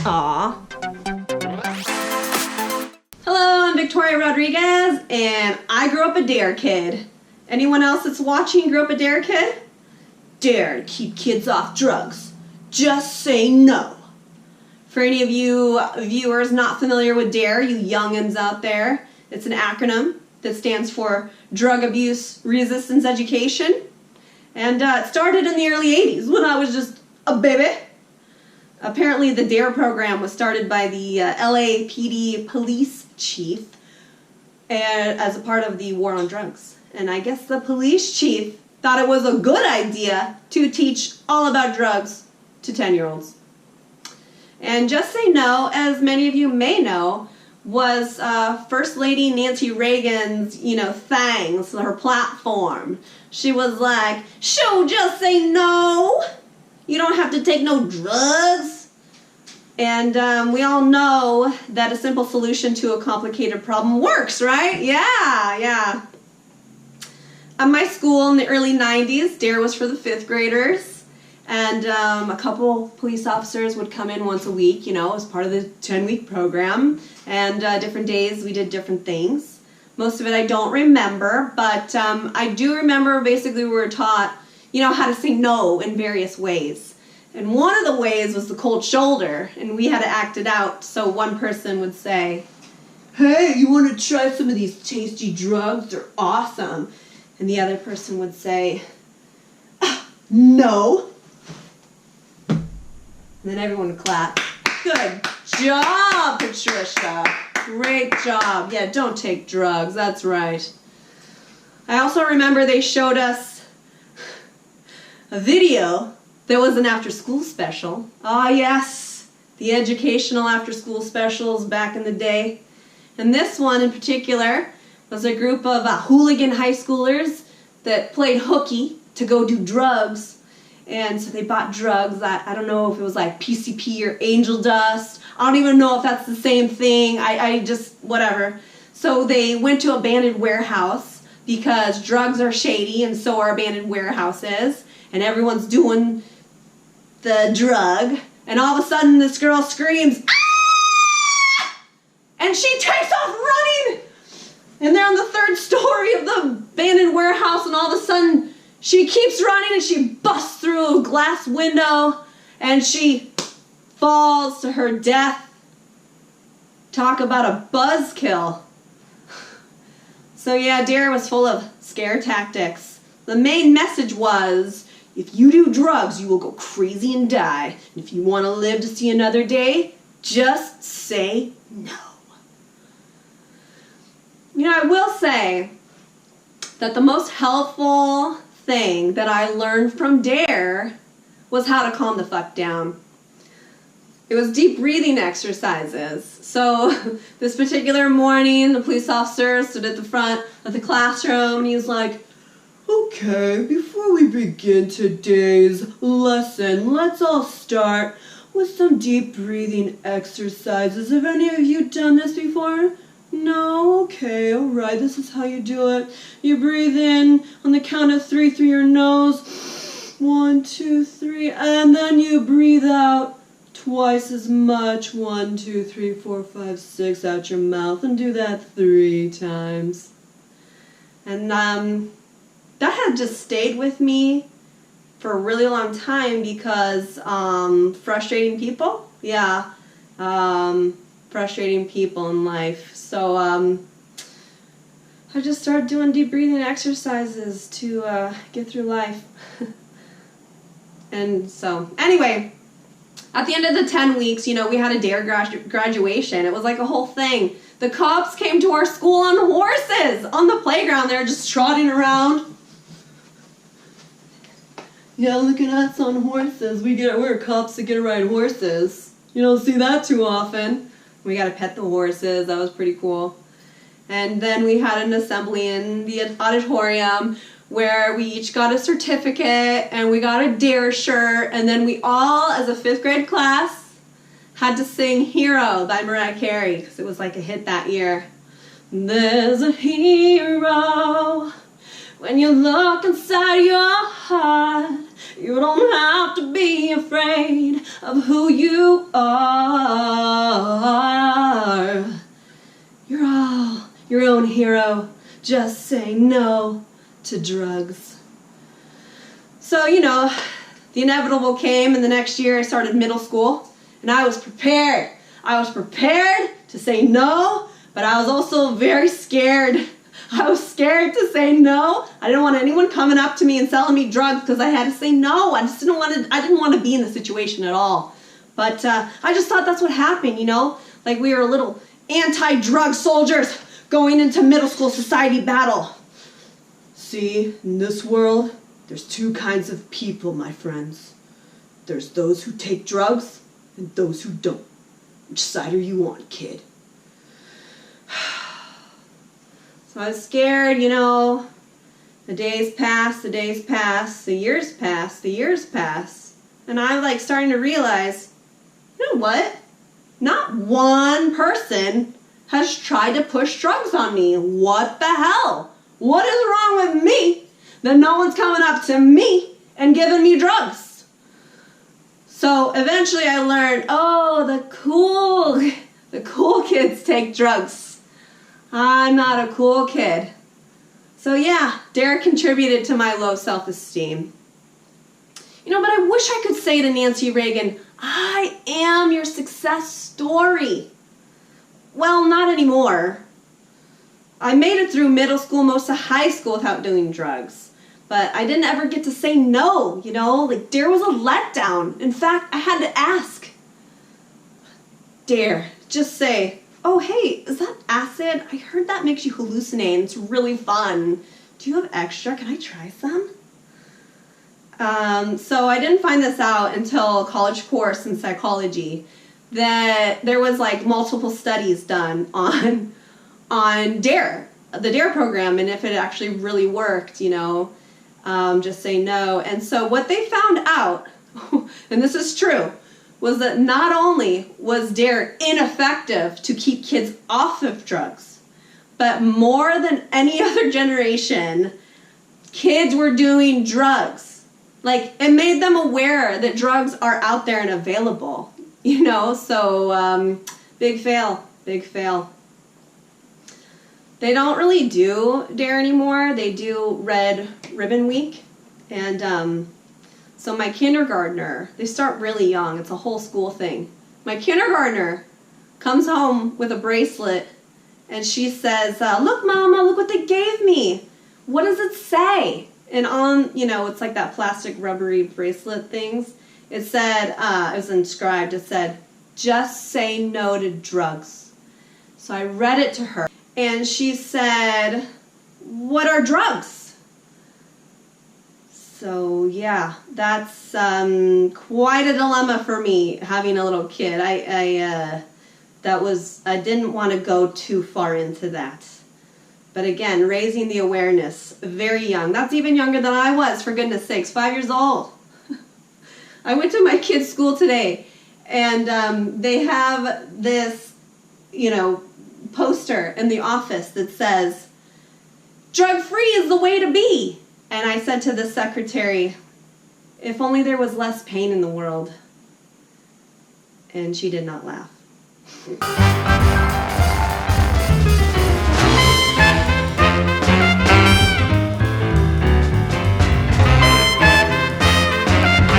Aw. Hello, I'm Victoria Rodriguez, and I grew up a D.A.R.E kid. Anyone else that's watching grew up a D.A.R.E kid? D.A.R.E to keep kids off drugs. Just say no. For any of you viewers not familiar with D.A.R.E, you youngins out there, it's an acronym that stands for Drug Abuse Resistance Education. And it started in the early 80s when I was just a baby. Apparently the D.A.R.E program was started by the LAPD police chief as a part of the war on drugs. And I guess the police chief thought it was a good idea to teach all about drugs to 10-year-olds. And Just Say No, as many of you may know, was First Lady Nancy Reagan's, thing, so her platform. She was like, "Sure, just say no. You don't have to take no drugs." And we all know that a simple solution to a complicated problem works, right? Yeah. At my school in the early 90s, D.A.R.E was for the 5th graders. And a couple police officers would come in once a week, as part of the 10-week program. And different days we did different things. Most of it I don't remember, but I do remember basically we were taught, how to say no in various ways. And one of the ways was the cold shoulder, and we had to act it out. So one person would say, "Hey, you want to try some of these tasty drugs? They're awesome." And the other person would say, "No." And then everyone would clap. Good job, Patricia. Great job. Yeah, don't take drugs. That's right. I also remember they showed us a video that was an after-school special. Ah, yes, the educational after-school specials back in the day. And this one in particular was a group of hooligan high schoolers that played hooky to go do drugs. And so they bought drugs that, I don't know if it was like PCP or angel dust. I don't even know if that's the same thing. I just, whatever. So they went to an abandoned warehouse because drugs are shady and so are abandoned warehouses. And everyone's doing the drug. And all of a sudden this girl screams, "Ah!" And she takes off running. And they're on the 3rd story of the abandoned warehouse, and all of a sudden she keeps running and she busts through a glass window and she falls to her death. Talk about a buzzkill. So yeah, D.A.R.E was full of scare tactics. The main message was, if you do drugs, you will go crazy and die. And if you want to live to see another day, just say no. I will say that the most helpful thing that I learned from D.A.R.E was how to calm the fuck down. It was deep breathing exercises. So this particular morning, the police officer stood at the front of the classroom and he was like, "Okay, before we begin today's lesson, let's all start with some deep breathing exercises. Have any of you done this before? No? Okay, alright, this is how you do it. You breathe in on the count of 3 through your nose. 1, 2, 3, and then you breathe out twice as much. 1, 2, 3, 4, 5, 6 out your mouth, and do that 3 times. And that had just stayed with me for a really long time because frustrating people, frustrating people in life. So I just started doing deep breathing exercises to get through life. And so, anyway, at the end of the 10 weeks, we had a D.A.R.E graduation. It was like a whole thing. The cops came to our school on horses on the playground. They were just trotting around. Yeah, look at us on horses. We're cops that get to ride horses. You don't see that too often. We got to pet the horses. That was pretty cool. And then we had an assembly in the auditorium where we each got a certificate and we got a D.A.R.E shirt, and then we all, as a 5th grade class, had to sing Hero by Mariah Carey because it was like a hit that year. There's a hero When you look inside your heart, you don't have to be afraid of who you are. You're all your own hero. Just say no to drugs. So, the inevitable came, and the next year I started middle school, and I was prepared. I was prepared to say no, but I was also very scared. I was scared to say no. I didn't want anyone coming up to me and selling me drugs because I had to say no. I didn't want to be in the situation at all. But I just thought that's what happened, like we were little anti-drug soldiers going into middle school society battle. See, in this world, there's two kinds of people, my friends. There's those who take drugs and those who don't. Which side are you on, kid? So I was scared, The days pass, the years pass, the years pass. And I'm starting to realize, you know what? Not one person has tried to push drugs on me. What the hell? What is wrong with me that no one's coming up to me and giving me drugs? So eventually I learned, the cool kids take drugs. I'm not a cool kid. So yeah, D.A.R.E contributed to my low self-esteem. But I wish I could say to Nancy Reagan, I am your success story. Well, not anymore. I made it through middle school, most of high school without doing drugs. But I didn't ever get to say no, D.A.R.E was a letdown. In fact, I had to ask. D.A.R.E, just say, oh, hey, is that acid? I heard that makes you hallucinate. It's really fun. Do you have extra? Can I try some? So I didn't find this out until a college course in psychology that there was multiple studies done on D.A.R.E, the D.A.R.E program, and if it actually really worked, just say no. And so what they found out, and this is true, was that not only was D.A.R.E ineffective to keep kids off of drugs, but more than any other generation, kids were doing drugs. It made them aware that drugs are out there and available, so big fail. They don't really do D.A.R.E anymore. They do Red Ribbon Week, and so my kindergartner, they start really young. It's a whole school thing. My kindergartner comes home with a bracelet, and she says, look, Mama, look what they gave me. What does it say? And on, it's like that plastic rubbery bracelet things. It said, it was inscribed, it said, just say no to drugs. So I read it to her, and she said, what are drugs? So yeah, that's quite a dilemma for me, having a little kid. I didn't want to go too far into that. But again, raising the awareness, very young. That's even younger than I was, for goodness sakes, 5 years old. I went to my kids' school today, and they have this, poster in the office that says, drug-free is the way to be. And I said to the secretary, if only there was less pain in the world. And she did not laugh.